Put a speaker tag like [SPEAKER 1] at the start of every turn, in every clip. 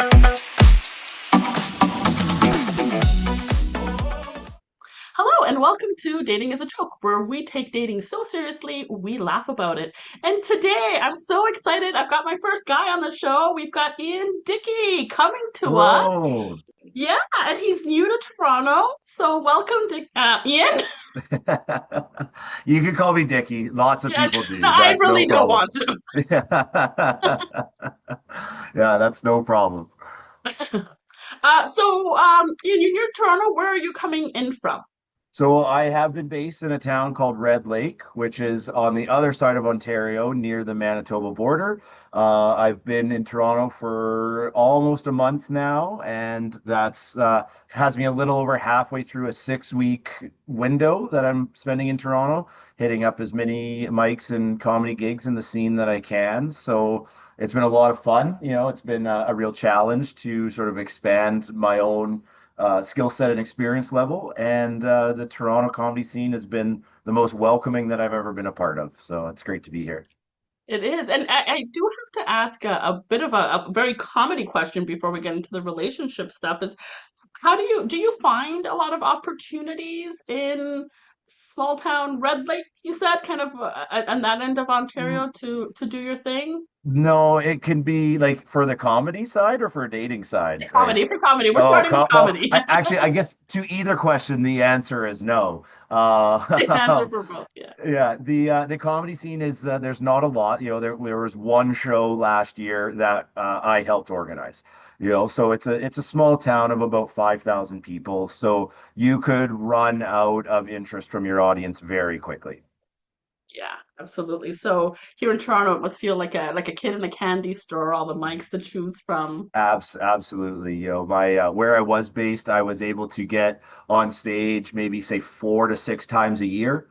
[SPEAKER 1] Hello, and welcome to Dating is a Joke, where we take dating so seriously we laugh about it. And today I'm so excited. I've got my first guy on the show. We've got Ian Dickie coming to us.
[SPEAKER 2] Hello.
[SPEAKER 1] Yeah, and he's new to Toronto. So welcome, Ian.
[SPEAKER 2] You can call me Dickie. Lots of
[SPEAKER 1] Yeah,
[SPEAKER 2] people
[SPEAKER 1] no,
[SPEAKER 2] do.
[SPEAKER 1] I
[SPEAKER 2] That's no
[SPEAKER 1] really don't
[SPEAKER 2] problem.
[SPEAKER 1] want to.
[SPEAKER 2] Yeah, that's no problem.
[SPEAKER 1] Ian, you're Toronto. Where are you coming in from?
[SPEAKER 2] So I have been based in a town called Red Lake, which is on the other side of Ontario, near the Manitoba border. I've been in Toronto for almost a month now, and that's has me a little over halfway through a 6 week window that I'm spending in Toronto, hitting up as many mics and comedy gigs in the scene that I can. So it's been a lot of fun. It's been a real challenge to sort of expand my own skill set and experience level. And the Toronto comedy scene has been the most welcoming that I've ever been a part of. So it's great to be here.
[SPEAKER 1] It is, and I do have to ask a bit of a very comedy question before we get into the relationship stuff. Is how do you find a lot of opportunities in small town Red Lake, you said, kind of on that end of Ontario to do your thing?
[SPEAKER 2] No, it can be like for the comedy side or for dating side. Like,
[SPEAKER 1] For comedy. We're
[SPEAKER 2] oh,
[SPEAKER 1] starting with
[SPEAKER 2] well,
[SPEAKER 1] comedy.
[SPEAKER 2] I guess to either question, the answer is no.
[SPEAKER 1] Answer for both, yeah.
[SPEAKER 2] Yeah, the comedy scene is there's not a lot. There was one show last year that I helped organize. So it's a small town of about 5,000 people. So you could run out of interest from your audience very quickly.
[SPEAKER 1] Yeah, absolutely. So here in Toronto, it must feel like a kid in a candy store, all the mics to choose from.
[SPEAKER 2] Absolutely. My where I was based, I was able to get on stage maybe say 4 to 6 times a year.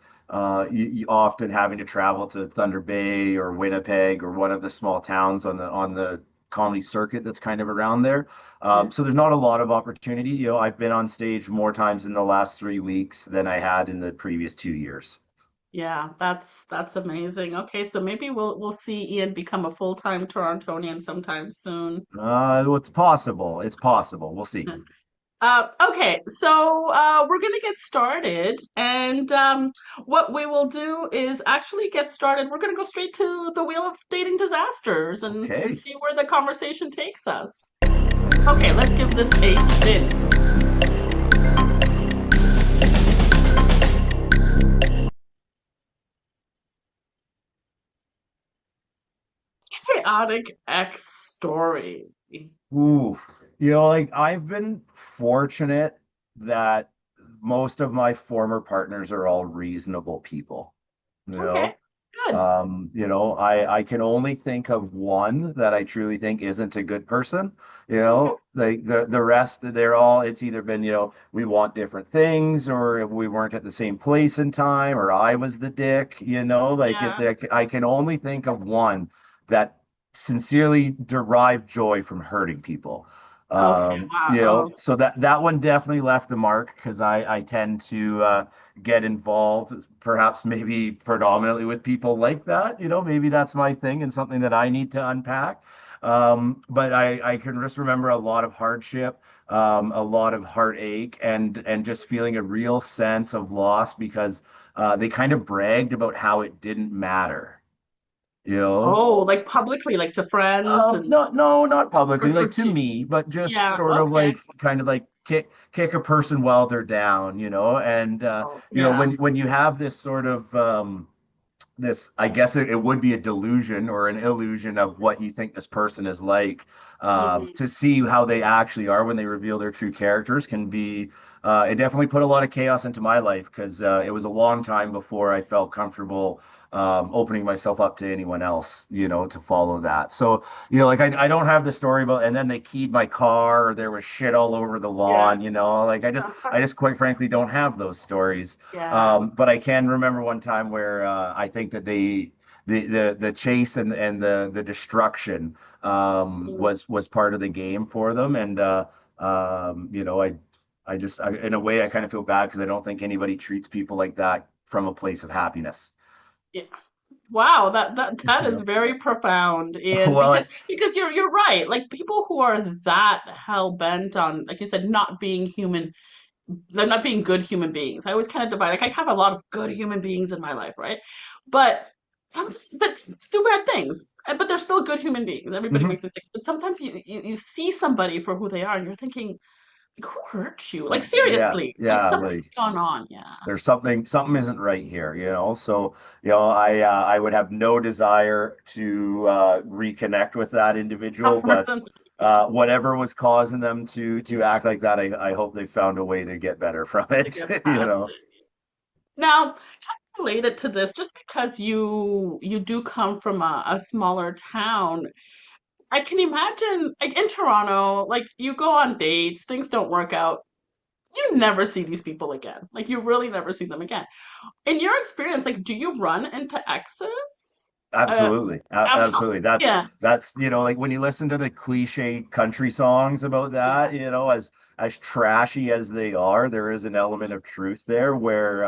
[SPEAKER 2] You often having to travel to Thunder Bay or Winnipeg or one of the small towns on the comedy circuit that's kind of around there.
[SPEAKER 1] Yeah.
[SPEAKER 2] So there's not a lot of opportunity. I've been on stage more times in the last 3 weeks than I had in the previous 2 years.
[SPEAKER 1] Yeah, that's amazing. Okay, so maybe we'll see Ian become a full-time Torontonian sometime soon.
[SPEAKER 2] Well, it's possible. It's possible. We'll see.
[SPEAKER 1] Okay, so we're gonna get started, and what we will do is actually get started. We're gonna go straight to the wheel of dating disasters and
[SPEAKER 2] Okay.
[SPEAKER 1] see where the conversation takes us. Okay, let's give this a spin. Chaotic X story.
[SPEAKER 2] Ooh, like I've been fortunate that most of my former partners are all reasonable people. You
[SPEAKER 1] Okay,
[SPEAKER 2] know,
[SPEAKER 1] good.
[SPEAKER 2] I can only think of one that I truly think isn't a good person.
[SPEAKER 1] Okay.
[SPEAKER 2] Like the rest, they're all. It's either been, we want different things, or we weren't at the same place in time, or I was the dick.
[SPEAKER 1] Yeah.
[SPEAKER 2] I can only think of one that sincerely derived joy from hurting people.
[SPEAKER 1] Okay. Wow. Oh,
[SPEAKER 2] So that one definitely left a mark because I tend to get involved, perhaps maybe predominantly with people like that. Maybe that's my thing and something that I need to unpack. But I can just remember a lot of hardship, a lot of heartache, and just feeling a real sense of loss because they kind of bragged about how it didn't matter. You know?
[SPEAKER 1] oh, like publicly, like to friends and
[SPEAKER 2] No, no, not publicly,
[SPEAKER 1] or
[SPEAKER 2] like to
[SPEAKER 1] to
[SPEAKER 2] me, but just
[SPEAKER 1] yeah.
[SPEAKER 2] sort of
[SPEAKER 1] Okay.
[SPEAKER 2] like kind of like kick a person while they're down, and
[SPEAKER 1] Oh, yeah.
[SPEAKER 2] when you have this sort of this, I guess it would be a delusion or an illusion of what you think this person is like.
[SPEAKER 1] Hmm.
[SPEAKER 2] To see how they actually are when they reveal their true characters can be, it definitely put a lot of chaos into my life because it was a long time before I felt comfortable opening myself up to anyone else, to follow that. So, like I don't have the story about, and then they keyed my car, or there was shit all over the
[SPEAKER 1] Yeah.
[SPEAKER 2] lawn, like I just quite frankly don't have those stories.
[SPEAKER 1] Yeah.
[SPEAKER 2] But I can remember one time where I think that the chase and the destruction
[SPEAKER 1] Mm.
[SPEAKER 2] was part of the game for them, and in a way I kind of feel bad because I don't think anybody treats people like that from a place of happiness.
[SPEAKER 1] Yeah. Wow, that is very profound, and
[SPEAKER 2] Well,
[SPEAKER 1] because you're right. Like people who are that hell bent on, like you said, not being human, they're not being good human beings. I always kind of divide. Like I have a lot of good human beings in my life, right? But some that do bad things, but they're still good human beings. Everybody
[SPEAKER 2] mhm.
[SPEAKER 1] makes mistakes, but sometimes you see somebody for who they are, and you're thinking, like, who hurt you? Like
[SPEAKER 2] Yeah,
[SPEAKER 1] seriously, like
[SPEAKER 2] yeah,
[SPEAKER 1] something's
[SPEAKER 2] like
[SPEAKER 1] gone on. Yeah.
[SPEAKER 2] there's something isn't right here, you know. So, I would have no desire to reconnect with that individual,
[SPEAKER 1] That
[SPEAKER 2] but
[SPEAKER 1] person, yeah,
[SPEAKER 2] whatever was causing them to act like that, I hope they found a way to get better from
[SPEAKER 1] to
[SPEAKER 2] it,
[SPEAKER 1] get
[SPEAKER 2] you
[SPEAKER 1] past
[SPEAKER 2] know.
[SPEAKER 1] it. Now, kind of related to this, just because you do come from a smaller town, I can imagine like in Toronto, like you go on dates, things don't work out. You never see these people again. Like you really never see them again. In your experience, like do you run into exes? Uh,
[SPEAKER 2] Absolutely.
[SPEAKER 1] absolutely.
[SPEAKER 2] Absolutely. That's
[SPEAKER 1] Yeah.
[SPEAKER 2] that's like when you listen to the cliche country songs about that,
[SPEAKER 1] Yeah.
[SPEAKER 2] as trashy as they are, there is an element of truth there where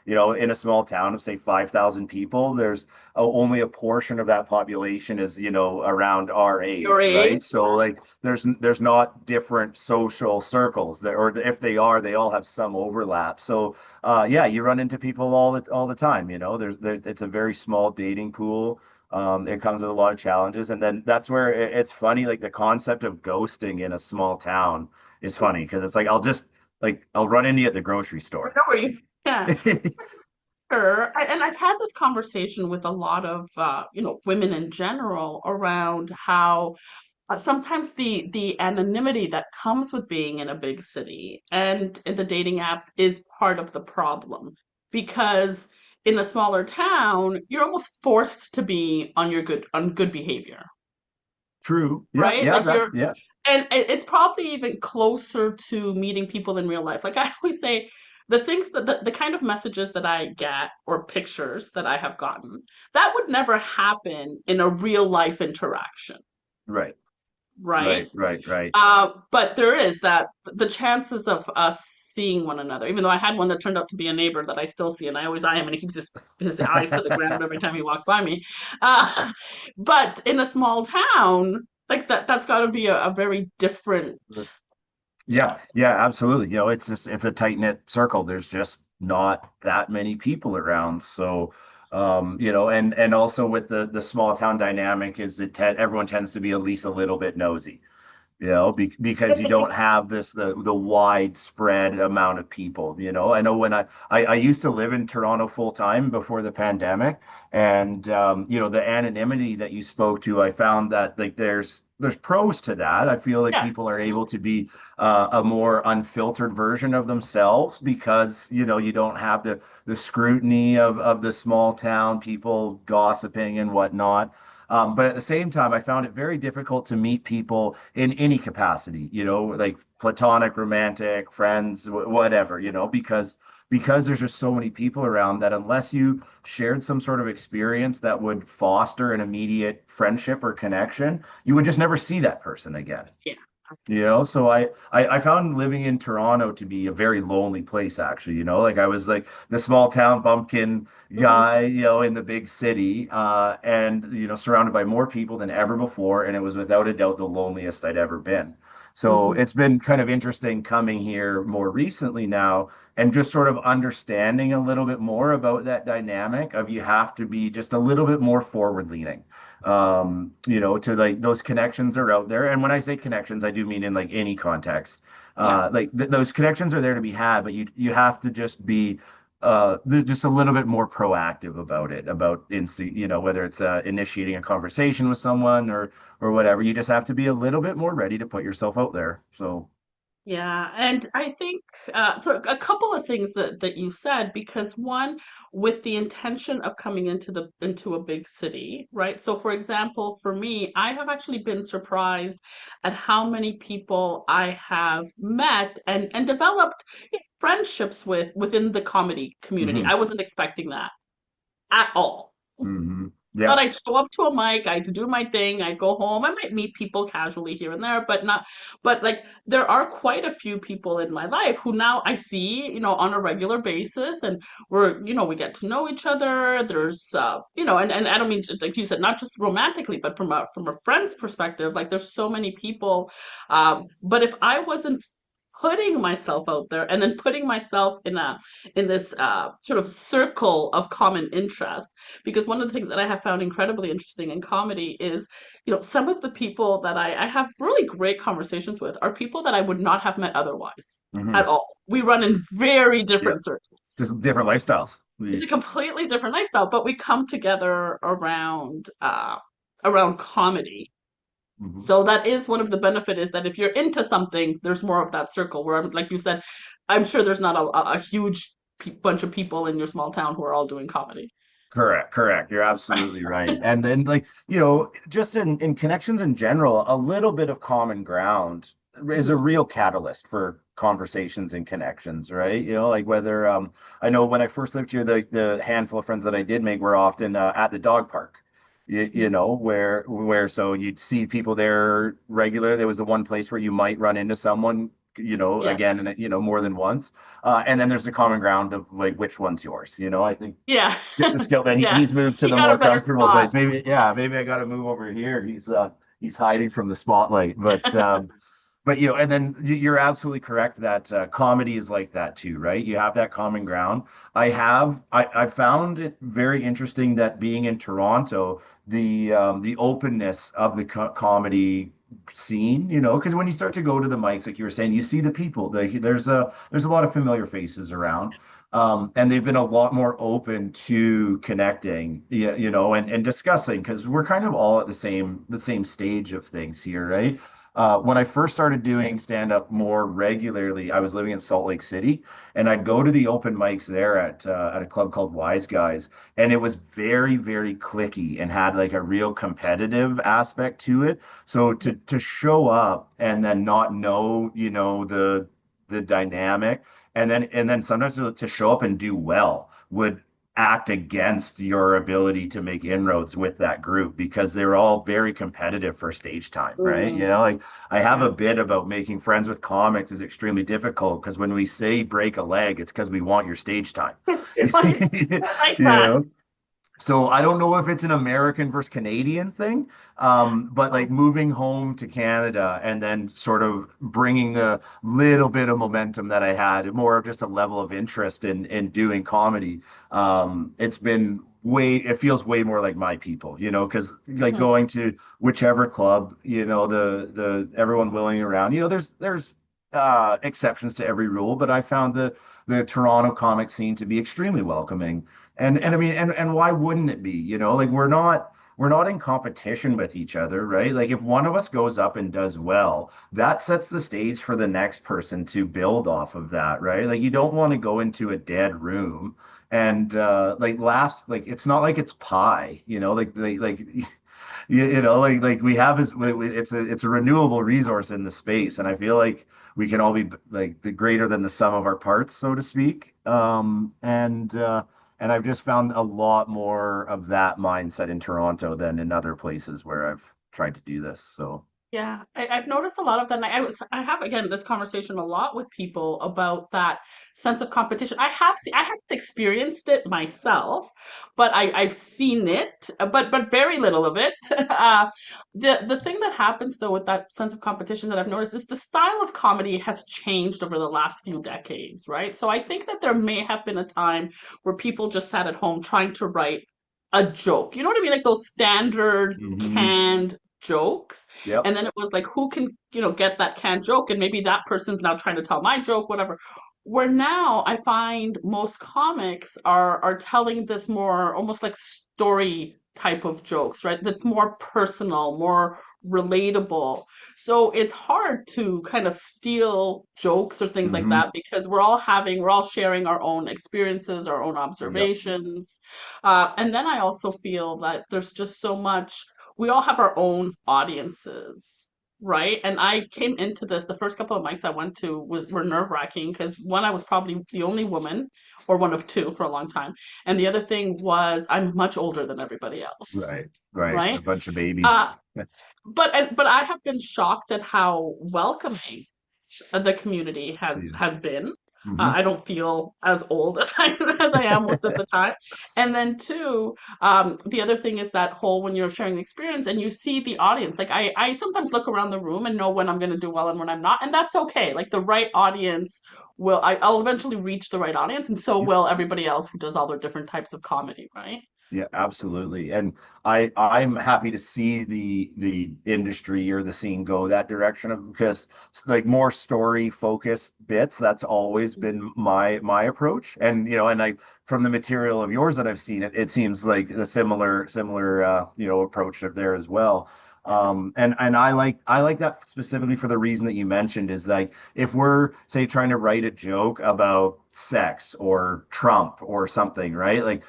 [SPEAKER 2] in a small town of say 5,000 people, there's only a portion of that population is, around our
[SPEAKER 1] Your
[SPEAKER 2] age,
[SPEAKER 1] age.
[SPEAKER 2] right? So like there's not different social circles that, or if they are, they all have some overlap. So yeah, you run into people all the time. It's a very small dating pool. It comes with a lot of challenges, and then that's where it's funny. Like the concept of ghosting in a small town is funny because it's like I'll run into you at the grocery
[SPEAKER 1] I
[SPEAKER 2] store.
[SPEAKER 1] know where you. Yeah. Sure. And I've had this conversation with a lot of women in general around how sometimes the anonymity that comes with being in a big city and in the dating apps is part of the problem because in a smaller town you're almost forced to be on good behavior,
[SPEAKER 2] True. Yeah.
[SPEAKER 1] right?
[SPEAKER 2] Yeah.
[SPEAKER 1] Like
[SPEAKER 2] That.
[SPEAKER 1] you're
[SPEAKER 2] Yeah.
[SPEAKER 1] and it's probably even closer to meeting people in real life. Like I always say, the things that the kind of messages that I get or pictures that I have gotten, that would never happen in a real life interaction,
[SPEAKER 2] Right.
[SPEAKER 1] right?
[SPEAKER 2] Right. Right. Right.
[SPEAKER 1] But there is that the chances of us seeing one another, even though I had one that turned out to be a neighbor that I still see, and I always eye him, and he keeps his eyes to the ground every time he walks by me. Uh, but in a small town, like that's got to be a very different.
[SPEAKER 2] Yeah,
[SPEAKER 1] Yeah.
[SPEAKER 2] yeah, absolutely. It's a tight-knit circle. There's just not that many people around. So, and also with the small town dynamic is everyone tends to be at least a little bit nosy, because you don't have the widespread amount of people. I know when I used to live in Toronto full time before the pandemic, and the anonymity that you spoke to, I found that like there's pros to that. I feel like
[SPEAKER 1] Yes.
[SPEAKER 2] people are able to be a more unfiltered version of themselves because you don't have the scrutiny of the small town people gossiping and whatnot. But at the same time, I found it very difficult to meet people in any capacity, like platonic, romantic, friends, whatever, because there's just so many people around that unless you shared some sort of experience that would foster an immediate friendship or connection, you would just never see that person again.
[SPEAKER 1] Yeah.
[SPEAKER 2] So I found living in Toronto to be a very lonely place, actually. Like I was like the small town bumpkin
[SPEAKER 1] Hmm.
[SPEAKER 2] guy, in the big city, and surrounded by more people than ever before, and it was without a doubt the loneliest I'd ever been. So
[SPEAKER 1] Hmm.
[SPEAKER 2] it's been kind of interesting coming here more recently now and just sort of understanding a little bit more about that dynamic of you have to be just a little bit more forward leaning, to like those connections are out there. And when I say connections, I do mean in like any context.
[SPEAKER 1] Yeah.
[SPEAKER 2] Like those connections are there to be had, but you have to just be just a little bit more proactive about it, about whether it's initiating a conversation with someone or whatever. You just have to be a little bit more ready to put yourself out there. So,
[SPEAKER 1] Yeah, and I think so a couple of things that you said because one with the intention of coming into a big city, right? So for example, for me, I have actually been surprised at how many people I have met and developed friendships with within the comedy community.
[SPEAKER 2] hmm
[SPEAKER 1] I wasn't expecting that at all.
[SPEAKER 2] hmm
[SPEAKER 1] But
[SPEAKER 2] Yeah.
[SPEAKER 1] I'd show up to a mic, I'd do my thing, I'd go home. I might meet people casually here and there, but not, but like there are quite a few people in my life who now I see, on a regular basis, and we get to know each other. There's, and I don't mean like you said, not just romantically, but from a friend's perspective, like there's so many people. But if I wasn't putting myself out there and then putting myself in this sort of circle of common interest, because one of the things that I have found incredibly interesting in comedy is, some of the people that I have really great conversations with are people that I would not have met otherwise
[SPEAKER 2] Hmm.
[SPEAKER 1] at all. We run in very
[SPEAKER 2] Yeah.
[SPEAKER 1] different circles.
[SPEAKER 2] Just different lifestyles.
[SPEAKER 1] It's a completely different lifestyle, but we come together around comedy.
[SPEAKER 2] Mhm.
[SPEAKER 1] So that is one of the benefit is that if you're into something, there's more of that circle where, like you said, I'm sure there's not a huge bunch of people in your small town who are all doing comedy.
[SPEAKER 2] Correct, correct. You're absolutely right. And then like, just in connections in general, a little bit of common ground is a
[SPEAKER 1] Mhm.
[SPEAKER 2] real catalyst for conversations and connections, right? Like whether I know when I first lived here, the handful of friends that I did make were often at the dog park. Where so you'd see people there regular. There was the one place where you might run into someone,
[SPEAKER 1] Yeah.
[SPEAKER 2] again and more than once. And then there's the common ground of like which one's yours. I think
[SPEAKER 1] Yeah.
[SPEAKER 2] the skill man.
[SPEAKER 1] Yeah.
[SPEAKER 2] He's moved to
[SPEAKER 1] You
[SPEAKER 2] the
[SPEAKER 1] got a
[SPEAKER 2] more
[SPEAKER 1] better
[SPEAKER 2] comfortable
[SPEAKER 1] spot.
[SPEAKER 2] place. Maybe, yeah, maybe I got to move over here. He's hiding from the spotlight. But and then you're absolutely correct that comedy is like that too, right? You have that common ground. I found it very interesting that being in Toronto, the openness of the comedy scene, because when you start to go to the mics, like you were saying, you see the people. There's a lot of familiar faces around. And they've been a lot more open to connecting, yeah, and discussing because we're kind of all at the same stage of things here, right? When I first started doing stand up more regularly, I was living in Salt Lake City, and I'd go to the open mics there at a club called Wise Guys, and it was very, very clicky and had like a real competitive aspect to it. So to show up and then not know, the dynamic, and then sometimes to show up and do well would act against your ability to make inroads with that group because they're all very competitive for stage time, right?
[SPEAKER 1] Mm,
[SPEAKER 2] Like I have a
[SPEAKER 1] yeah.
[SPEAKER 2] bit about making friends with comics is extremely difficult because when we say break a leg, it's because we want your stage time.
[SPEAKER 1] It's
[SPEAKER 2] You
[SPEAKER 1] funny. I like that.
[SPEAKER 2] know? So I don't know if it's an American versus Canadian thing, but like
[SPEAKER 1] Oh,
[SPEAKER 2] moving home to Canada and then sort of bringing the little bit of momentum that I had, more of just a level of interest in doing comedy. It feels way more like my people, because like
[SPEAKER 1] mhm.
[SPEAKER 2] going to whichever club, the everyone willing around, there's exceptions to every rule, but I found the Toronto comic scene to be extremely welcoming. And I
[SPEAKER 1] Yeah.
[SPEAKER 2] mean, and why wouldn't it be? Like we're not in competition with each other, right? Like if one of us goes up and does well, that sets the stage for the next person to build off of that, right? Like you don't want to go into a dead room and like laughs, like it's not like it's pie, like like we have is it's a renewable resource in the space, and I feel like we can all be like the greater than the sum of our parts, so to speak. And I've just found a lot more of that mindset in Toronto than in other places where I've tried to do this. So,
[SPEAKER 1] Yeah, I've noticed a lot of that. And I have again this conversation a lot with people about that sense of competition. I haven't experienced it myself, but I've seen it, but very little of it. The thing that happens though with that sense of competition that I've noticed is the style of comedy has changed over the last few decades, right? So I think that there may have been a time where people just sat at home trying to write a joke. You know what I mean? Like those standard
[SPEAKER 2] hmm.
[SPEAKER 1] canned jokes.
[SPEAKER 2] Yep.
[SPEAKER 1] And then it was like, who can, get that canned joke? And maybe that person's now trying to tell my joke, whatever. Where now I find most comics are telling this more almost like story type of jokes, right? That's more personal, more relatable. So it's hard to kind of steal jokes or things like
[SPEAKER 2] Hmm.
[SPEAKER 1] that because we're all sharing our own experiences, our own
[SPEAKER 2] Yep.
[SPEAKER 1] observations. And then I also feel that there's just so much we all have our own audiences. right? And I came into this, the first couple of mics I went to were nerve-wracking because one, I was probably the only woman or one of two for a long time. And the other thing was I'm much older than everybody else,
[SPEAKER 2] Right, right. A
[SPEAKER 1] right?
[SPEAKER 2] bunch of
[SPEAKER 1] Uh,
[SPEAKER 2] babies.
[SPEAKER 1] but I have been shocked at how welcoming the community
[SPEAKER 2] Yes.
[SPEAKER 1] has been.
[SPEAKER 2] Hmm.
[SPEAKER 1] I don't feel as old as I am most of the time. And then two, the other thing is that whole when you're sharing the experience and you see the audience. Like I sometimes look around the room and know when I'm going to do well and when I'm not, and that's okay. Like the right audience I'll eventually reach the right audience, and so will everybody else who does all their different types of comedy, right?
[SPEAKER 2] Yeah, absolutely. And I'm happy to see the industry or the scene go that direction of because like more story focused bits, that's always been my approach. And and I from the material of yours that I've seen it seems like a similar approach there as well.
[SPEAKER 1] Yeah.
[SPEAKER 2] And I like that specifically for the reason that you mentioned is like if we're say trying to write a joke about sex or Trump or something, right? Like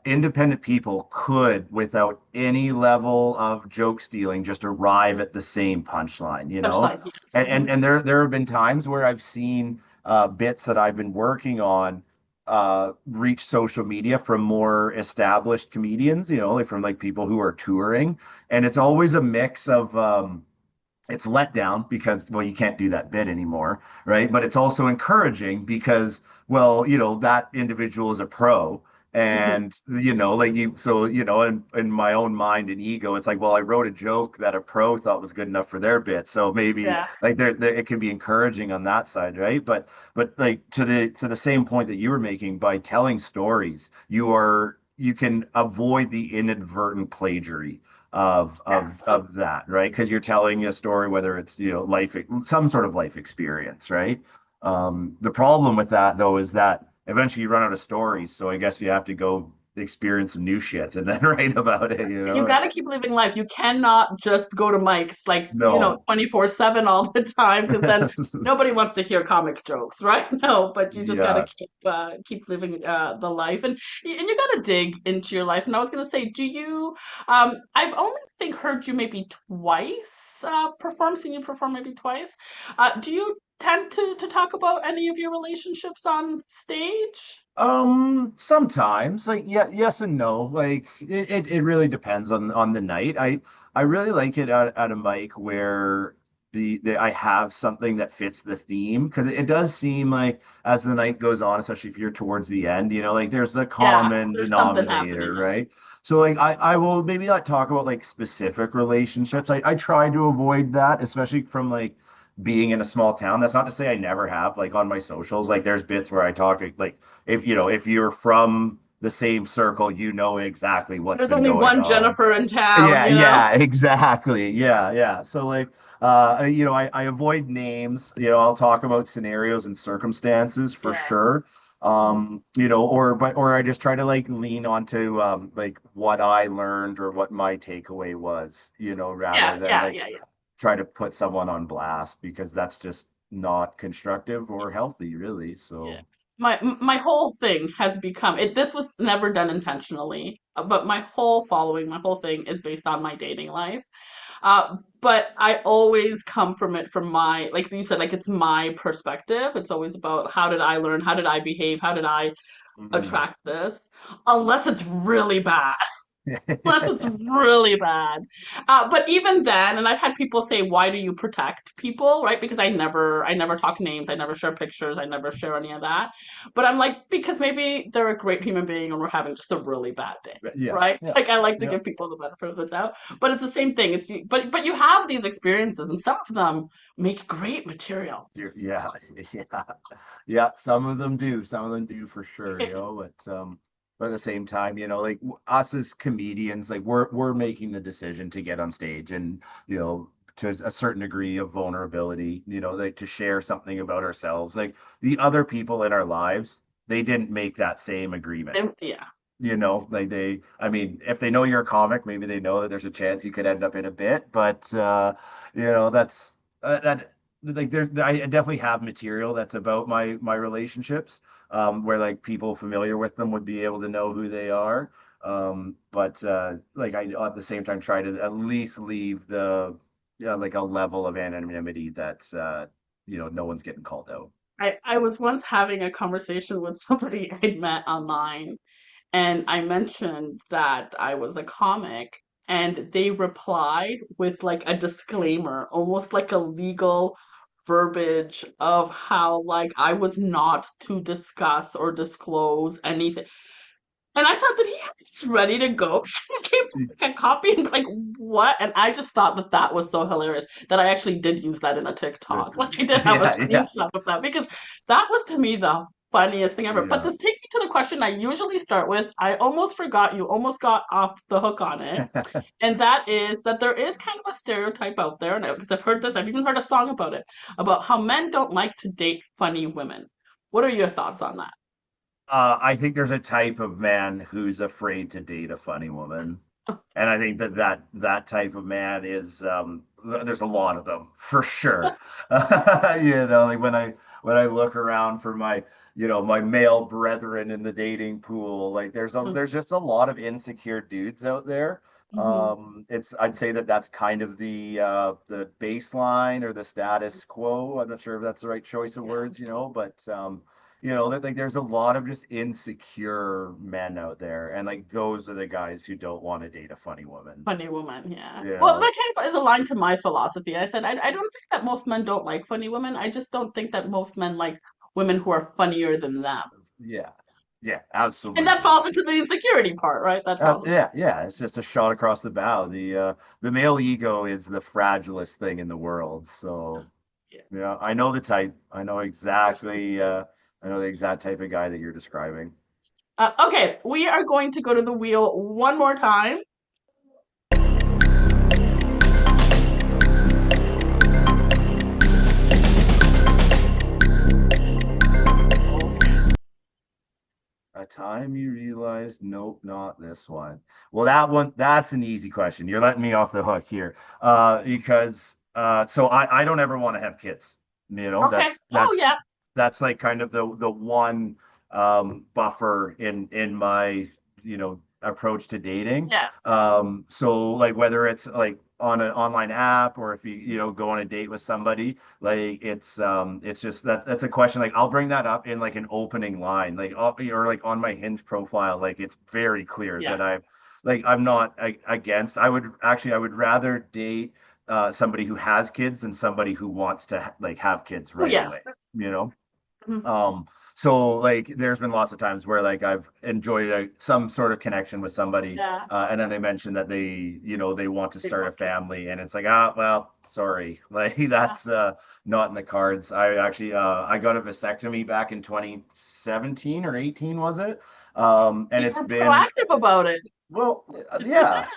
[SPEAKER 2] independent people could, without any level of joke stealing, just arrive at the same punchline,
[SPEAKER 1] Punchline, yes.
[SPEAKER 2] And there have been times where I've seen bits that I've been working on reach social media from more established comedians, like from like people who are touring, and it's always a mix of it's let down because well you can't do that bit anymore, right? But it's also encouraging because well that individual is a pro,
[SPEAKER 1] Mhm.
[SPEAKER 2] and like you so in my own mind and ego it's like well I wrote a joke that a pro thought was good enough for their bit, so maybe
[SPEAKER 1] Yeah.
[SPEAKER 2] like there it can be encouraging on that side, right? But like to the same point that you were making, by telling stories you can avoid the inadvertent plagiary of of
[SPEAKER 1] Yes.
[SPEAKER 2] of that, right? Because you're telling a story, whether it's life, some sort of life experience, right? The problem with that though is that eventually you run out of stories, so I guess you have to go experience some new shit and then write about it,
[SPEAKER 1] You got to keep living life. You cannot just go to mics like,
[SPEAKER 2] No.
[SPEAKER 1] 24/7 all the time because then nobody wants to hear comic jokes, right? No, but you just got to
[SPEAKER 2] Yeah.
[SPEAKER 1] keep living the life, and you got to dig into your life. And I was going to say, do you I've only think heard you maybe twice perform, seen you perform maybe twice. Do you tend to talk about any of your relationships on stage?
[SPEAKER 2] Sometimes, like, yeah, yes and no. Like, it really depends on the night. I really like it at a mic where the I have something that fits the theme because it does seem like as the night goes on, especially if you're towards the end, like there's a
[SPEAKER 1] Yeah,
[SPEAKER 2] common
[SPEAKER 1] there's something happening.
[SPEAKER 2] denominator, right? So like I will maybe not talk about like specific relationships. I try to avoid that, especially from like being in a small town. That's not to say I never have, like on my socials, like there's bits where I talk like if you're from the same circle, you know exactly what's
[SPEAKER 1] There's
[SPEAKER 2] been
[SPEAKER 1] only
[SPEAKER 2] going
[SPEAKER 1] one
[SPEAKER 2] on.
[SPEAKER 1] Jennifer in town,
[SPEAKER 2] Yeah,
[SPEAKER 1] you know?
[SPEAKER 2] yeah, exactly. Yeah, yeah. So like I avoid names, I'll talk about scenarios and circumstances for
[SPEAKER 1] Yeah.
[SPEAKER 2] sure.
[SPEAKER 1] Mhm.
[SPEAKER 2] Or I just try to like lean onto like what I learned or what my takeaway was, rather
[SPEAKER 1] Yes,
[SPEAKER 2] than
[SPEAKER 1] yeah,
[SPEAKER 2] like
[SPEAKER 1] yeah, yeah.
[SPEAKER 2] try to put someone on blast because that's just not constructive or healthy, really.
[SPEAKER 1] Yeah.
[SPEAKER 2] So
[SPEAKER 1] My whole thing has become it. This was never done intentionally, but my whole following, my whole thing is based on my dating life. But I always come from it from my, like you said, like it's my perspective. It's always about how did I learn, how did I behave, how did I
[SPEAKER 2] mhm.
[SPEAKER 1] attract this, unless it's really bad. Unless it's really bad. But even then, and I've had people say, "Why do you protect people?" Right? Because I never talk names, I never share pictures, I never share any of that. But I'm like, because maybe they're a great human being, and we're having just a really bad day,
[SPEAKER 2] Yeah,
[SPEAKER 1] right?
[SPEAKER 2] yeah,
[SPEAKER 1] Like I like to
[SPEAKER 2] yeah.
[SPEAKER 1] give people the benefit of the doubt. But it's the same thing. But you have these experiences, and some of them make great material.
[SPEAKER 2] Yeah, yeah, yeah. Some of them do. Some of them do for sure, but at the same time, like us as comedians, like we're making the decision to get on stage and, to a certain degree of vulnerability, like to share something about ourselves. Like the other people in our lives, they didn't make that same agreement.
[SPEAKER 1] And yeah,
[SPEAKER 2] Like I mean, if they know you're a comic, maybe they know that there's a chance you could end up in a bit, but that's that like I definitely have material that's about my relationships, where like people familiar with them would be able to know who they are. But like I at the same time try to at least leave the yeah, like a level of anonymity that no one's getting called out.
[SPEAKER 1] I was once having a conversation with somebody I'd met online, and I mentioned that I was a comic, and they replied with like a disclaimer, almost like a legal verbiage of how like I was not to discuss or disclose anything. And I thought that he had this ready to go. He came with like a copy and like what? And I just thought that that was so hilarious that I actually did use that in a TikTok.
[SPEAKER 2] This
[SPEAKER 1] Like
[SPEAKER 2] is
[SPEAKER 1] I did have a
[SPEAKER 2] yeah, yeah,
[SPEAKER 1] screenshot of that because that was to me the funniest thing ever. But
[SPEAKER 2] yeah.
[SPEAKER 1] this takes me to the question I usually start with. I almost forgot you almost got off the hook on it. And that is that there is kind of a stereotype out there, and because I've heard this, I've even heard a song about it, about how men don't like to date funny women. What are your thoughts on that?
[SPEAKER 2] I think there's a type of man who's afraid to date a funny woman. And I think that type of man is there's a lot of them for sure. Like when I look around for my male brethren in the dating pool, like there's just a lot of insecure dudes out there.
[SPEAKER 1] Mm-hmm.
[SPEAKER 2] It's I'd say that's kind of the baseline or the status quo. I'm not sure if that's the right choice of
[SPEAKER 1] Yeah.
[SPEAKER 2] words, but that like there's a lot of just insecure men out there, and like those are the guys who don't want to date a funny woman.
[SPEAKER 1] Funny woman, yeah.
[SPEAKER 2] You
[SPEAKER 1] Well,
[SPEAKER 2] know,
[SPEAKER 1] that kind of is aligned to my philosophy. I said, I don't think that most men don't like funny women. I just don't think that most men like women who are funnier than them.
[SPEAKER 2] yeah, yeah,
[SPEAKER 1] And that
[SPEAKER 2] absolutely.
[SPEAKER 1] falls into the insecurity part, right? That falls into,
[SPEAKER 2] Yeah, yeah, it's just a shot across the bow. The male ego is the fragilest thing in the world. So,
[SPEAKER 1] yeah.
[SPEAKER 2] yeah, I know the type. I know the exact type of guy that you're describing.
[SPEAKER 1] Okay, we are going to go to the wheel one more time. Okay.
[SPEAKER 2] A time you realized, nope, not this one. Well, that's an easy question. You're letting me off the hook here. Because so I don't ever want to have kids.
[SPEAKER 1] Okay.
[SPEAKER 2] That's
[SPEAKER 1] Oh
[SPEAKER 2] that's
[SPEAKER 1] yeah.
[SPEAKER 2] that's like kind of the one buffer in my approach to dating.
[SPEAKER 1] Yes.
[SPEAKER 2] So like whether it's like on an online app or if you go on a date with somebody, like it's just that's a question like I'll bring that up in like an opening line like or like on my Hinge profile, like it's very clear
[SPEAKER 1] Yeah.
[SPEAKER 2] that I'm not against. I would rather date somebody who has kids than somebody who wants to like have kids
[SPEAKER 1] Oh
[SPEAKER 2] right
[SPEAKER 1] yes.
[SPEAKER 2] away, you know.
[SPEAKER 1] Mhm.
[SPEAKER 2] So like there's been lots of times where like I've enjoyed some sort of connection with somebody,
[SPEAKER 1] Yeah.
[SPEAKER 2] and then they mention that they want to
[SPEAKER 1] They
[SPEAKER 2] start a
[SPEAKER 1] want kids.
[SPEAKER 2] family, and it's like, well, sorry, like
[SPEAKER 1] Yeah.
[SPEAKER 2] that's not in the cards. I got a vasectomy back in 2017 or 18, was it? And
[SPEAKER 1] You
[SPEAKER 2] it's
[SPEAKER 1] were
[SPEAKER 2] been
[SPEAKER 1] proactive about it.
[SPEAKER 2] well, yeah,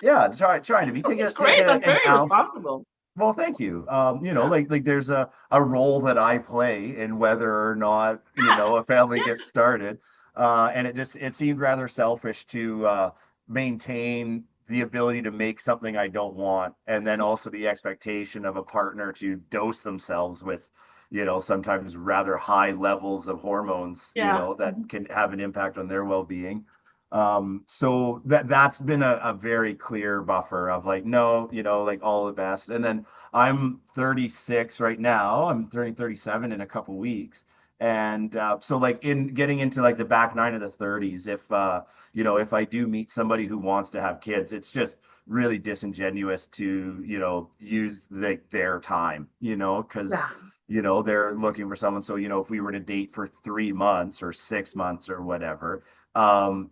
[SPEAKER 2] trying to be take
[SPEAKER 1] It's
[SPEAKER 2] a take
[SPEAKER 1] great.
[SPEAKER 2] a
[SPEAKER 1] That's
[SPEAKER 2] an
[SPEAKER 1] very
[SPEAKER 2] ounce.
[SPEAKER 1] responsible.
[SPEAKER 2] Well, thank you.
[SPEAKER 1] Yeah.
[SPEAKER 2] Like there's a role that I play in whether or not,
[SPEAKER 1] Yes.
[SPEAKER 2] a family
[SPEAKER 1] Yeah.
[SPEAKER 2] gets started. And it seemed rather selfish to maintain the ability to make something I don't want, and then also the expectation of a partner to dose themselves with, sometimes rather high levels of hormones,
[SPEAKER 1] Yeah.
[SPEAKER 2] that can have an impact on their well-being. So that's been a very clear buffer of like, no, like all the best. And then I'm 36 right now. I'm turning 37 in a couple weeks. And so like in getting into like the back nine of the 30s, if I do meet somebody who wants to have kids, it's just really disingenuous to, use their time, because
[SPEAKER 1] Yeah.
[SPEAKER 2] they're looking for someone. So, if we were to date for 3 months or 6 months or whatever,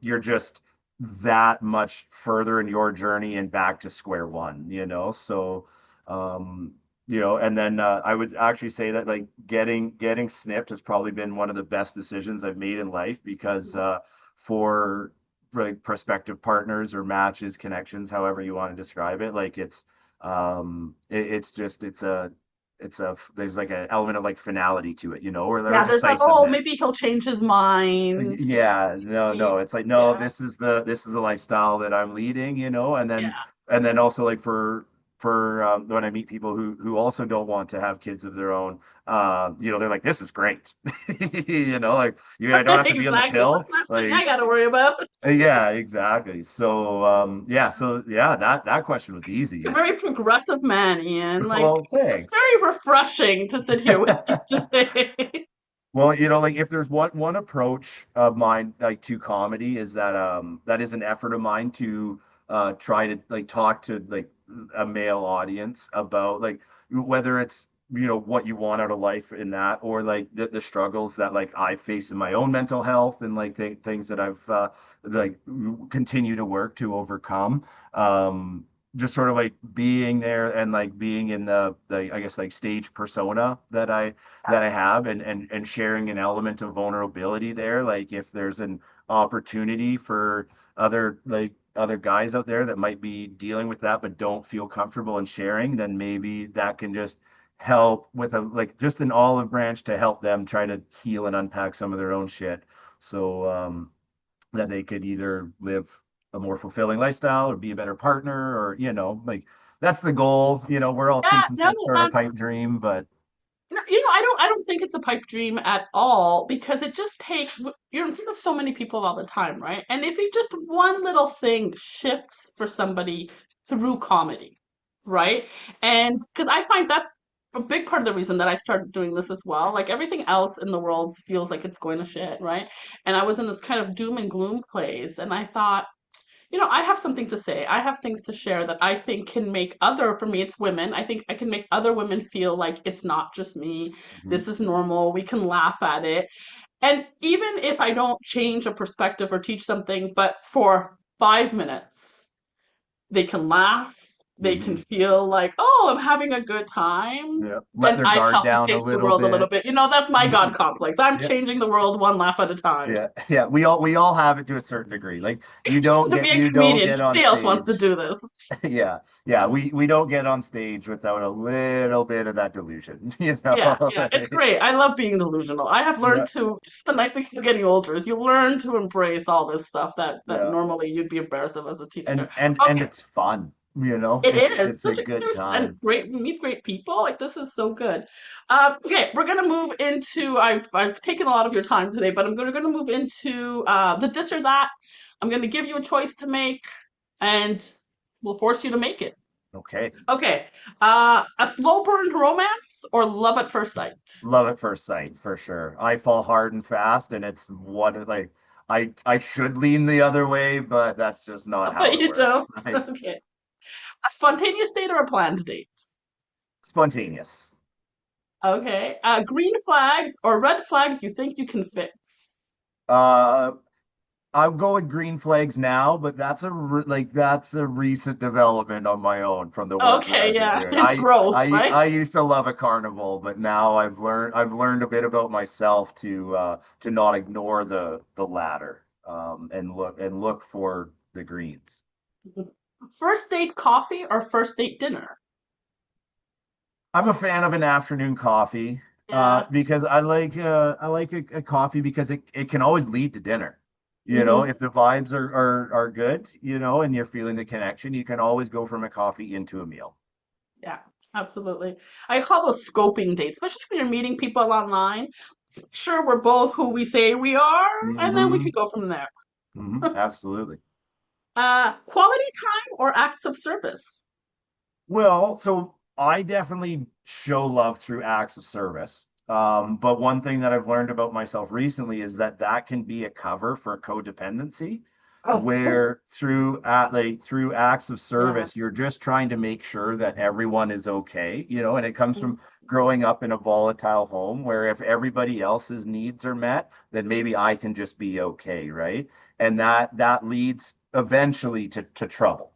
[SPEAKER 2] you're just that much further in your journey and back to square one. So, um, and then I would actually say that like getting snipped has probably been one of the best decisions I've made in life because for like prospective partners or matches, connections, however you want to describe it, like it's just it's a there's like an element of like finality to it, or
[SPEAKER 1] Yeah, there's like, oh, maybe
[SPEAKER 2] decisiveness.
[SPEAKER 1] he'll change his mind.
[SPEAKER 2] Yeah, no,
[SPEAKER 1] Maybe.
[SPEAKER 2] no. It's like, no,
[SPEAKER 1] Yeah.
[SPEAKER 2] this is the lifestyle that I'm leading, and then
[SPEAKER 1] Yeah.
[SPEAKER 2] also like for for when I meet people who also don't want to have kids of their own, they're like, this is great. Like I don't have to be on the
[SPEAKER 1] Exactly. One
[SPEAKER 2] pill.
[SPEAKER 1] less thing I
[SPEAKER 2] Like,
[SPEAKER 1] got to worry about.
[SPEAKER 2] yeah, exactly. So that question was
[SPEAKER 1] A
[SPEAKER 2] easy.
[SPEAKER 1] very progressive man, Ian. Like,
[SPEAKER 2] Well,
[SPEAKER 1] it's
[SPEAKER 2] thanks.
[SPEAKER 1] very refreshing to sit here with you today.
[SPEAKER 2] Well, like if there's one approach of mine like to comedy is that is an effort of mine to try to like talk to like a male audience about like whether it's what you want out of life in that or like the struggles that like I face in my own mental health and like things that I've like continue to work to overcome. Just sort of like being there and like being in the I guess like stage persona that I have and sharing an element of vulnerability there. Like if there's an opportunity for other guys out there that might be dealing with that but don't feel comfortable in sharing, then maybe that can just help with a like just an olive branch to help them try to heal and unpack some of their own shit. So that they could either live a more fulfilling lifestyle or be a better partner or like that's the goal. We're all
[SPEAKER 1] Yeah,
[SPEAKER 2] chasing
[SPEAKER 1] no,
[SPEAKER 2] some sort of pipe
[SPEAKER 1] that's
[SPEAKER 2] dream, but
[SPEAKER 1] no, I don't think it's a pipe dream at all because it just takes you're in front of so many people all the time, right? And if it just one little thing shifts for somebody through comedy, right? And because I find that's a big part of the reason that I started doing this as well. Like everything else in the world feels like it's going to shit, right? And I was in this kind of doom and gloom place, and I thought, I have something to say. I have things to share that I think can make for me, it's women. I think I can make other women feel like it's not just me.
[SPEAKER 2] mhm.
[SPEAKER 1] This is normal. We can laugh at it. And even if I don't change a perspective or teach something, but for 5 minutes, they can laugh. They can
[SPEAKER 2] Hmm.
[SPEAKER 1] feel like, oh, I'm having a good time.
[SPEAKER 2] Yeah. Let
[SPEAKER 1] Then
[SPEAKER 2] their
[SPEAKER 1] I've
[SPEAKER 2] guard
[SPEAKER 1] helped to
[SPEAKER 2] down a
[SPEAKER 1] change the
[SPEAKER 2] little
[SPEAKER 1] world a little
[SPEAKER 2] bit.
[SPEAKER 1] bit. That's my God complex. I'm
[SPEAKER 2] Yeah.
[SPEAKER 1] changing the world one laugh at a time.
[SPEAKER 2] Yeah. Yeah. We all have it to a certain degree. Like you
[SPEAKER 1] Just
[SPEAKER 2] don't
[SPEAKER 1] to
[SPEAKER 2] get
[SPEAKER 1] be a
[SPEAKER 2] you don't
[SPEAKER 1] comedian.
[SPEAKER 2] get on
[SPEAKER 1] Nobody else wants to
[SPEAKER 2] stage.
[SPEAKER 1] do this.
[SPEAKER 2] Yeah. Yeah. We don't get on stage without a little bit of that delusion,
[SPEAKER 1] Yeah, yeah, it's great. I love being delusional. I have learned
[SPEAKER 2] Yeah.
[SPEAKER 1] to. It's the nice thing about getting older is you learn to embrace all this stuff that
[SPEAKER 2] Yeah.
[SPEAKER 1] normally you'd be embarrassed of as a teenager.
[SPEAKER 2] And
[SPEAKER 1] Okay,
[SPEAKER 2] it's fun,
[SPEAKER 1] it
[SPEAKER 2] It's
[SPEAKER 1] is
[SPEAKER 2] it's a
[SPEAKER 1] such a
[SPEAKER 2] good
[SPEAKER 1] and
[SPEAKER 2] time.
[SPEAKER 1] great meet great people. Like this is so good. Okay, we're gonna move into. I've taken a lot of your time today, but I'm gonna move into the this or that. I'm gonna give you a choice to make, and we'll force you to make it.
[SPEAKER 2] Okay.
[SPEAKER 1] Okay, a slow burn romance or love at first sight?
[SPEAKER 2] Love at first sight for sure. I fall hard and fast, and it's what like I should lean the other way, but that's just not
[SPEAKER 1] But
[SPEAKER 2] how it
[SPEAKER 1] you don't.
[SPEAKER 2] works. Like
[SPEAKER 1] Okay. A spontaneous date or a planned date?
[SPEAKER 2] spontaneous.
[SPEAKER 1] Okay. Green flags or red flags you think you can fix?
[SPEAKER 2] Uh, I'll go with green flags now, but that's a recent development on my own from the work that
[SPEAKER 1] Okay,
[SPEAKER 2] I've been
[SPEAKER 1] yeah.
[SPEAKER 2] doing.
[SPEAKER 1] It's growth, right?
[SPEAKER 2] I used to love a carnival, but now I've learned a bit about myself to not ignore the latter and look for the greens.
[SPEAKER 1] First date coffee or first date dinner?
[SPEAKER 2] I'm a fan of an afternoon coffee
[SPEAKER 1] Yeah.
[SPEAKER 2] because I like a coffee because it can always lead to dinner.
[SPEAKER 1] Hmm.
[SPEAKER 2] If the vibes are good, and you're feeling the connection, you can always go from a coffee into a meal.
[SPEAKER 1] Yeah, absolutely. I call those scoping dates, especially when you're meeting people online. Let's make sure we're both who we say we are, and then we
[SPEAKER 2] Hmm.
[SPEAKER 1] can go from there.
[SPEAKER 2] Absolutely.
[SPEAKER 1] Quality time or acts of service?
[SPEAKER 2] Well, so I definitely show love through acts of service. But one thing that I've learned about myself recently is that can be a cover for codependency,
[SPEAKER 1] Oh,
[SPEAKER 2] where through acts of
[SPEAKER 1] yeah.
[SPEAKER 2] service, you're just trying to make sure that everyone is okay, and it comes from growing up in a volatile home where if everybody else's needs are met, then maybe I can just be okay, right? And that leads eventually to trouble,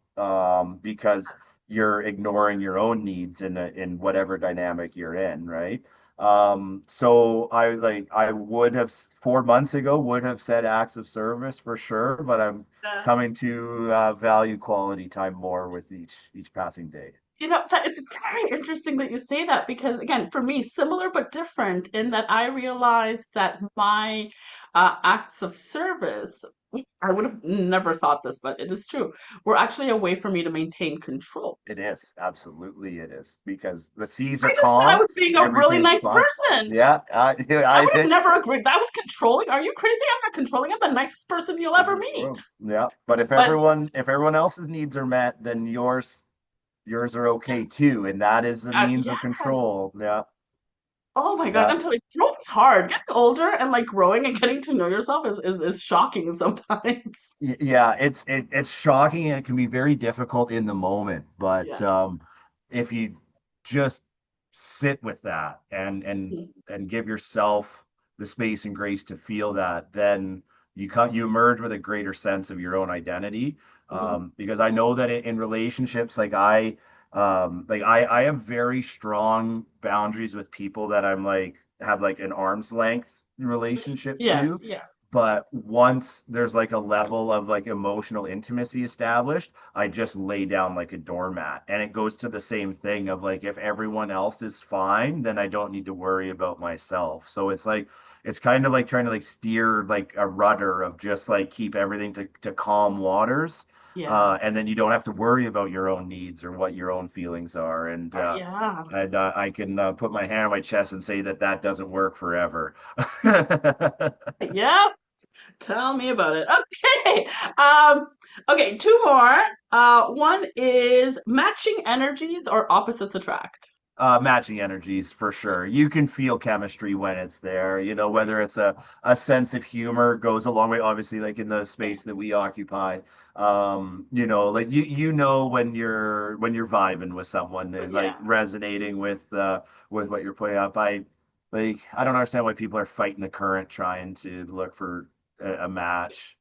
[SPEAKER 2] because you're ignoring your own needs in whatever dynamic you're in, right? So I would have 4 months ago would have said acts of service for sure, but I'm
[SPEAKER 1] Yeah.
[SPEAKER 2] coming to value quality time more with each passing day.
[SPEAKER 1] It's very interesting that you say that because, again, for me, similar but different in that I realized that my acts of service I would have never thought this, but it is true. We're actually a way for me to maintain control.
[SPEAKER 2] It is. Absolutely it is. Because the seas are
[SPEAKER 1] I just thought I
[SPEAKER 2] calm,
[SPEAKER 1] was being a really
[SPEAKER 2] everything's
[SPEAKER 1] nice
[SPEAKER 2] fine.
[SPEAKER 1] person.
[SPEAKER 2] Yeah,
[SPEAKER 1] I
[SPEAKER 2] I
[SPEAKER 1] would have
[SPEAKER 2] think
[SPEAKER 1] never agreed. That was controlling. Are you crazy? I'm not controlling. I'm the nicest person you'll ever
[SPEAKER 2] in the
[SPEAKER 1] meet.
[SPEAKER 2] world. Yeah. But
[SPEAKER 1] But
[SPEAKER 2] if everyone else's needs are met, then yours are okay too. And that is a means of
[SPEAKER 1] yes.
[SPEAKER 2] control. Yeah.
[SPEAKER 1] Oh my God,
[SPEAKER 2] Yeah.
[SPEAKER 1] I'm telling you, growth is hard. Getting older and like growing and getting to know yourself is shocking sometimes.
[SPEAKER 2] Yeah, it's shocking and it can be very difficult in the moment, but
[SPEAKER 1] Yeah.
[SPEAKER 2] if you just sit with that and give yourself the space and grace to feel that, then you emerge with a greater sense of your own identity.
[SPEAKER 1] Mhm.
[SPEAKER 2] Because I know that in relationships, I have very strong boundaries with people that I'm like have like an arm's length relationship
[SPEAKER 1] Yes,
[SPEAKER 2] to.
[SPEAKER 1] yeah.
[SPEAKER 2] But once there's like a level of like emotional intimacy established, I just lay down like a doormat. And it goes to the same thing of like if everyone else is fine, then I don't need to worry about myself. So it's like it's kind of like trying to like steer like a rudder of just like keep everything to calm waters.
[SPEAKER 1] Yeah.
[SPEAKER 2] And then you don't have to worry about your own needs or what your own feelings are.
[SPEAKER 1] Yeah.
[SPEAKER 2] And I can put my hand on my chest and say that that doesn't work forever.
[SPEAKER 1] Yeah. Tell me about it. Okay. Um, okay, two more. One is matching energies or opposites attract.
[SPEAKER 2] Matching energies for sure. You can feel chemistry when it's there,
[SPEAKER 1] Right.
[SPEAKER 2] whether it's a sense of humor goes a long way, obviously, like in the
[SPEAKER 1] Yeah.
[SPEAKER 2] space that we occupy. Like when you're vibing with someone and like
[SPEAKER 1] Yeah.
[SPEAKER 2] resonating with what you're putting up. I don't understand why people are fighting the current trying to look for a match.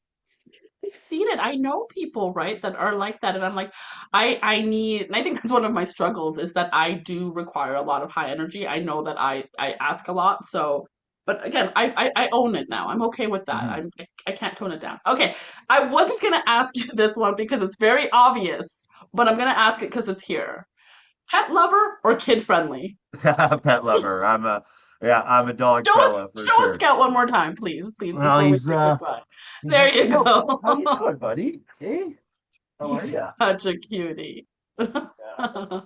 [SPEAKER 1] I've seen it. I know people, right, that are like that, and I'm like, I need, and I think that's one of my struggles is that I do require a lot of high energy. I know that I ask a lot, so, but again, I own it now. I'm okay with that.
[SPEAKER 2] Mhm.
[SPEAKER 1] I can't tone it down. Okay, I wasn't gonna ask you this one because it's very obvious, but I'm gonna ask it because it's here. Pet lover or kid friendly?
[SPEAKER 2] Pet lover. I'm a dog fella for
[SPEAKER 1] Show us
[SPEAKER 2] sure.
[SPEAKER 1] Scout one more time, please, please,
[SPEAKER 2] Well,
[SPEAKER 1] before we
[SPEAKER 2] he's
[SPEAKER 1] say goodbye.
[SPEAKER 2] he's
[SPEAKER 1] There
[SPEAKER 2] like,
[SPEAKER 1] you
[SPEAKER 2] "Yo, Scout,
[SPEAKER 1] go.
[SPEAKER 2] how you doing, buddy? Hey, how are
[SPEAKER 1] He's
[SPEAKER 2] ya?"
[SPEAKER 1] such a cutie.
[SPEAKER 2] Yeah,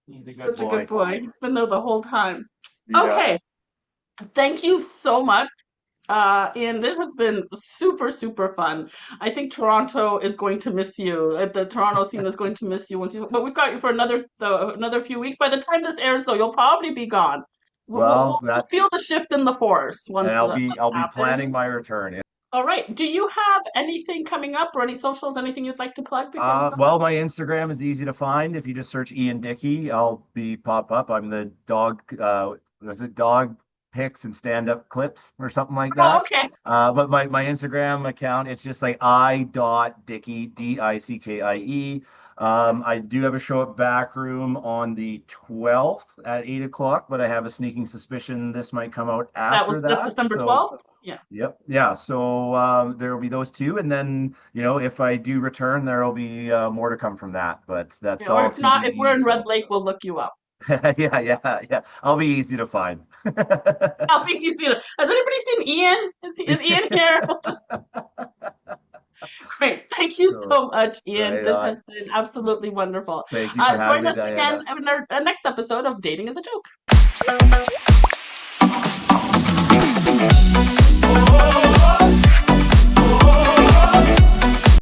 [SPEAKER 2] he's a good
[SPEAKER 1] Such a good
[SPEAKER 2] boy.
[SPEAKER 1] boy. He's been there the whole time.
[SPEAKER 2] Yeah.
[SPEAKER 1] Okay, thank you so much. Ian, this has been super, super fun. I think Toronto is going to miss you. The Toronto scene is going to miss you but we've got you for another few weeks. By the time this airs, though, you'll probably be gone.
[SPEAKER 2] Well,
[SPEAKER 1] We'll
[SPEAKER 2] that
[SPEAKER 1] feel the shift in the force
[SPEAKER 2] and
[SPEAKER 1] once
[SPEAKER 2] I'll
[SPEAKER 1] that
[SPEAKER 2] be I'll be planning
[SPEAKER 1] happens.
[SPEAKER 2] my return.
[SPEAKER 1] All right. Do you have anything coming up or any socials, anything you'd like to plug before we go?
[SPEAKER 2] Well, my Instagram is easy to find. If you just search Ian Dickie, I'll be pop up. I'm the dog. Is it dog pics and stand up clips or something like
[SPEAKER 1] Oh,
[SPEAKER 2] that?
[SPEAKER 1] okay.
[SPEAKER 2] But my Instagram account, it's just like I dot Dickie Dickie. I do have a show at Backroom on the 12th at 8 o'clock, but I have a sneaking suspicion this might come out after
[SPEAKER 1] That's
[SPEAKER 2] that.
[SPEAKER 1] December
[SPEAKER 2] So
[SPEAKER 1] 12th. Yeah.
[SPEAKER 2] yep. Yeah. So there will be those two. And then, if I do return, there will be more to come from that. But that's
[SPEAKER 1] Yeah, or
[SPEAKER 2] all
[SPEAKER 1] if not, if we're
[SPEAKER 2] TBD.
[SPEAKER 1] in Red
[SPEAKER 2] So
[SPEAKER 1] Lake, we'll look you up.
[SPEAKER 2] yeah, yeah, yeah. I'll be easy to find.
[SPEAKER 1] I'll think you see it. Has anybody seen Ian? Is Ian here? We'll just great. Thank you
[SPEAKER 2] So,
[SPEAKER 1] so much, Ian.
[SPEAKER 2] right
[SPEAKER 1] This
[SPEAKER 2] on.
[SPEAKER 1] has been absolutely wonderful.
[SPEAKER 2] Thank you for having
[SPEAKER 1] Join
[SPEAKER 2] me,
[SPEAKER 1] us again
[SPEAKER 2] Diana.
[SPEAKER 1] in our next episode of Dating is a Joke.